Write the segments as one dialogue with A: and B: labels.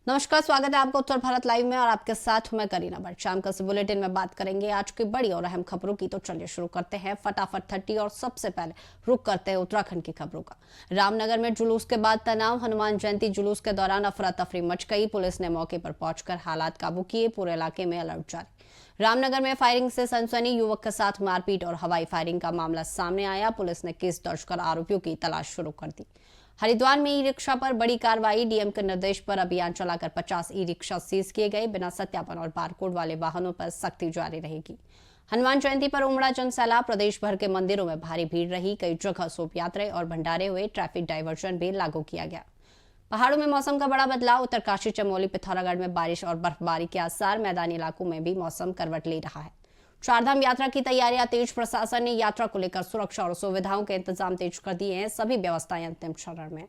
A: नमस्कार, स्वागत है आपका उत्तर भारत लाइव में और आपके साथ हूं मैं करीना भट्ट। शाम का बुलेटिन में बात करेंगे आज की बड़ी और अहम खबरों की। तो चलिए शुरू करते हैं फटाफट 30 और सबसे पहले रुक करते हैं उत्तराखंड की खबरों का। रामनगर में जुलूस के बाद तनाव। हनुमान जयंती जुलूस के दौरान अफरा तफरी मच गई। पुलिस ने मौके पर पहुंचकर हालात काबू किए। पूरे इलाके में अलर्ट जारी। रामनगर में फायरिंग से सनसनी। युवक के साथ मारपीट और हवाई फायरिंग का मामला सामने आया। पुलिस ने केस दर्ज कर आरोपियों की तलाश शुरू कर दी। हरिद्वार में ई रिक्शा पर बड़ी कार्रवाई। डीएम के निर्देश पर अभियान चलाकर 50 ई रिक्शा सीज किए गए। बिना सत्यापन और बारकोड वाले वाहनों पर सख्ती जारी रहेगी। हनुमान जयंती पर उमड़ा जनसैलाब। प्रदेश भर के मंदिरों में भारी भीड़ रही। कई जगह शोभ यात्रा और भंडारे हुए। ट्रैफिक डायवर्जन भी लागू किया गया। पहाड़ों में मौसम का बड़ा बदलाव। उत्तरकाशी, चमोली, पिथौरागढ़ में बारिश और बर्फबारी के आसार। मैदानी इलाकों में भी मौसम करवट ले रहा है। चारधाम यात्रा की तैयारियां तेज। प्रशासन ने यात्रा को लेकर सुरक्षा और सुविधाओं के इंतजाम तेज कर दिए हैं। सभी व्यवस्थाएं अंतिम चरण में।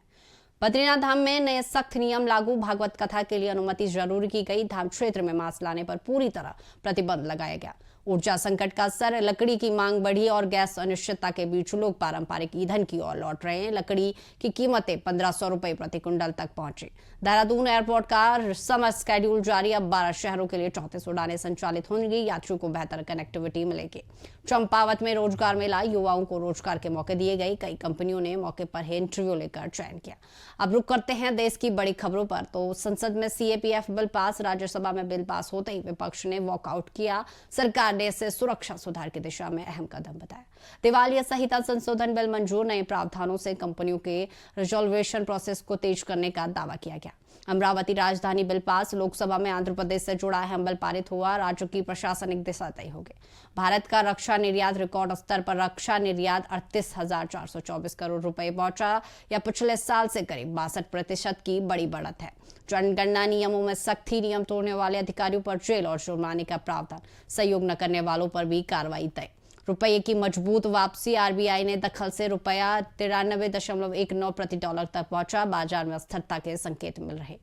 A: बद्रीनाथ धाम में नए सख्त नियम लागू। भागवत कथा के लिए अनुमति जरूर की गई। धाम क्षेत्र में मास्क लाने पर पूरी तरह प्रतिबंध लगाया गया। ऊर्जा संकट का असर। लकड़ी की मांग बढ़ी और गैस अनिश्चितता के बीच लोग पारंपरिक ईंधन की ओर लौट रहे हैं। लकड़ी की कीमतें 1500 रुपए प्रति कुंटल तक पहुंची। देहरादून एयरपोर्ट का समर स्केड्यूल जारी। अब 12 शहरों के लिए 34 उड़ानें संचालित होंगी। यात्रियों को बेहतर कनेक्टिविटी मिलेगी। चंपावत में रोजगार मेला। युवाओं को रोजगार के मौके दिए गए। कई कंपनियों ने मौके पर ही इंटरव्यू लेकर चयन किया। अब रुक करते हैं देश की बड़ी खबरों पर। तो संसद में सीएपीएफ बिल पास। राज्यसभा में बिल पास होते ही विपक्ष ने वॉकआउट किया। सरकार ने इसे सुरक्षा सुधार की दिशा में अहम कदम बताया। दिवालिया संहिता संशोधन बिल मंजूर। नए प्रावधानों से कंपनियों के रिजोल्वेशन प्रोसेस को तेज करने का दावा किया गया। अमरावती राजधानी बिल पास। लोकसभा में आंध्र प्रदेश से जुड़ा अहम बिल पारित हुआ। राज्य की प्रशासनिक दिशा तय हो गई। भारत का रक्षा निर्यात रिकॉर्ड स्तर पर। रक्षा निर्यात 38,424 करोड़ रुपए पहुंचा, या पिछले साल से करीब 62% की बड़ी बढ़त है। जनगणना नियमों में सख्ती। नियम तोड़ने वाले अधिकारियों पर जेल और जुर्माने का प्रावधान। सहयोग न करने वालों पर भी कार्रवाई तय। रुपये की मजबूत वापसी। आरबीआई ने दखल से रुपया 93.19 प्रति डॉलर तक पहुंचा। बाजार में स्थिरता के संकेत मिल रहे।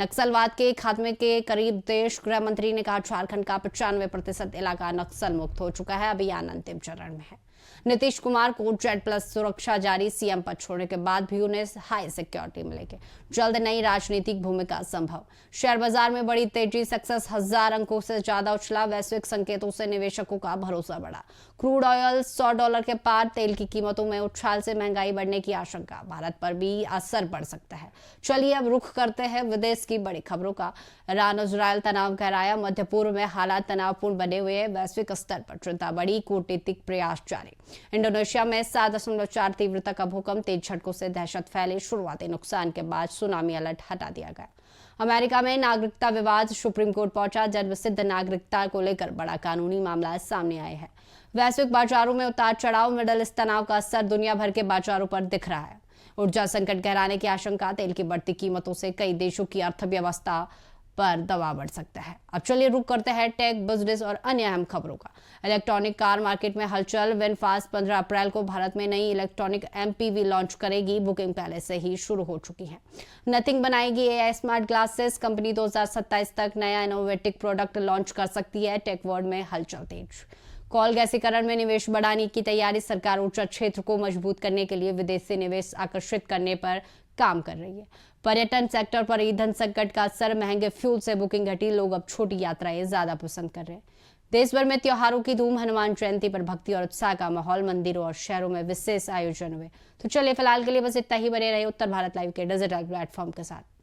A: नक्सलवाद के खात्मे के करीब देश। गृह मंत्री ने कहा झारखंड का 95% इलाका नक्सल मुक्त हो चुका है। अभियान अंतिम चरण में है। नीतीश कुमार को Z+ सुरक्षा जारी। सीएम पद छोड़ने के बाद भी उन्हें हाई सिक्योरिटी मिलेगी। जल्द नई राजनीतिक भूमिका संभव। शेयर बाजार में बड़ी तेजी। सक्सेस 1000 अंकों से ज्यादा उछला। वैश्विक संकेतों से निवेशकों का भरोसा बढ़ा। क्रूड ऑयल $100 के पार। तेल की कीमतों में उछाल से महंगाई बढ़ने की आशंका। भारत पर भी असर पड़ सकता है। चलिए अब रुख करते हैं विदेश की बड़ी खबरों का। ईरान इजरायल तनाव गहराया। मध्य पूर्व में हालात तनावपूर्ण बने हुए हैं। वैश्विक स्तर पर चिंता बढ़ी। कूटनीतिक प्रयास जारी। इंडोनेशिया में 7.4 तीव्रता का भूकंप। तेज झटकों से दहशत फैली। शुरुआती नुकसान के बाद सुनामी अलर्ट हटा दिया गया। अमेरिका में नागरिकता विवाद सुप्रीम कोर्ट पहुंचा। जन्मसिद्ध नागरिकता को लेकर बड़ा कानूनी मामला सामने आया है। वैश्विक बाजारों में उतार चढ़ाव। मिडल ईस्ट तनाव का असर दुनिया भर के बाजारों पर दिख रहा है। ऊर्जा संकट गहराने की आशंका। तेल की बढ़ती कीमतों से कई देशों की अर्थव्यवस्था पर दबाव बढ़ सकता है। अब चलिए रुक करते हैं टेक, बिजनेस और अन्य अहम खबरों का। इलेक्ट्रॉनिक कार मार्केट में हलचल। विनफास्ट 15 अप्रैल को भारत में नई इलेक्ट्रॉनिक एमपीवी लॉन्च करेगी। बुकिंग पहले से ही शुरू हो चुकी है। नथिंग बनाएगी एआई स्मार्ट ग्लासेस। कंपनी 2027 तक नया इनोवेटिव प्रोडक्ट लॉन्च कर सकती है। टेक वर्ल्ड में हलचल तेज। कोल गैसीकरण में निवेश बढ़ाने की तैयारी। सरकार ऊर्जा क्षेत्र को मजबूत करने के लिए विदेशी निवेश आकर्षित करने पर काम कर रही है। पर्यटन सेक्टर पर ईंधन संकट का असर। महंगे फ्यूल से बुकिंग घटी। लोग अब छोटी यात्राएं ज्यादा पसंद कर रहे हैं। देश भर में त्योहारों की धूम। हनुमान जयंती पर भक्ति और उत्साह का माहौल। मंदिरों और शहरों में विशेष आयोजन हुए। तो चलिए फिलहाल के लिए बस इतना ही। बने रहे उत्तर भारत लाइव के डिजिटल प्लेटफॉर्म के साथ।